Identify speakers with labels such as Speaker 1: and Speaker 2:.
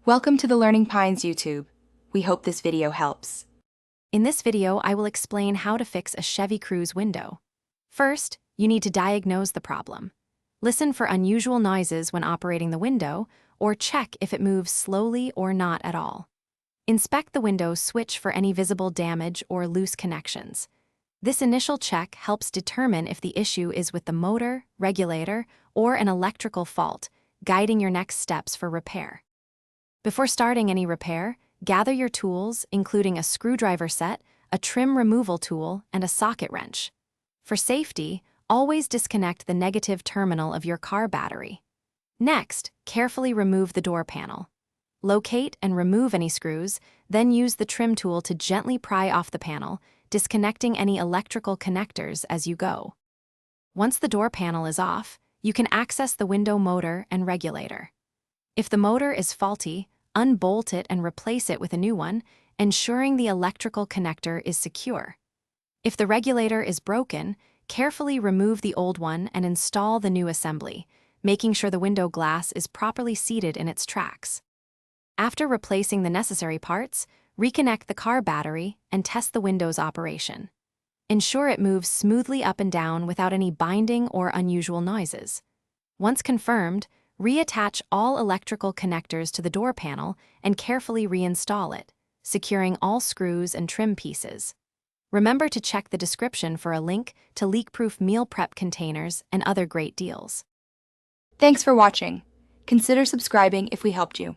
Speaker 1: Welcome to the Learning Pines YouTube. We hope this video helps.
Speaker 2: In this video, I will explain how to fix a Chevy Cruze window. First, you need to diagnose the problem. Listen for unusual noises when operating the window, or check if it moves slowly or not at all. Inspect the window switch for any visible damage or loose connections. This initial check helps determine if the issue is with the motor, regulator, or an electrical fault, guiding your next steps for repair. Before starting any repair, gather your tools, including a screwdriver set, a trim removal tool, and a socket wrench. For safety, always disconnect the negative terminal of your car battery. Next, carefully remove the door panel. Locate and remove any screws, then use the trim tool to gently pry off the panel, disconnecting any electrical connectors as you go. Once the door panel is off, you can access the window motor and regulator. If the motor is faulty, unbolt it and replace it with a new one, ensuring the electrical connector is secure. If the regulator is broken, carefully remove the old one and install the new assembly, making sure the window glass is properly seated in its tracks. After replacing the necessary parts, reconnect the car battery and test the window's operation. Ensure it moves smoothly up and down without any binding or unusual noises. Once confirmed, reattach all electrical connectors to the door panel and carefully reinstall it, securing all screws and trim pieces. Remember to check the description for a link to leak-proof meal prep containers and other great deals.
Speaker 1: Thanks for watching. Consider subscribing if we helped you.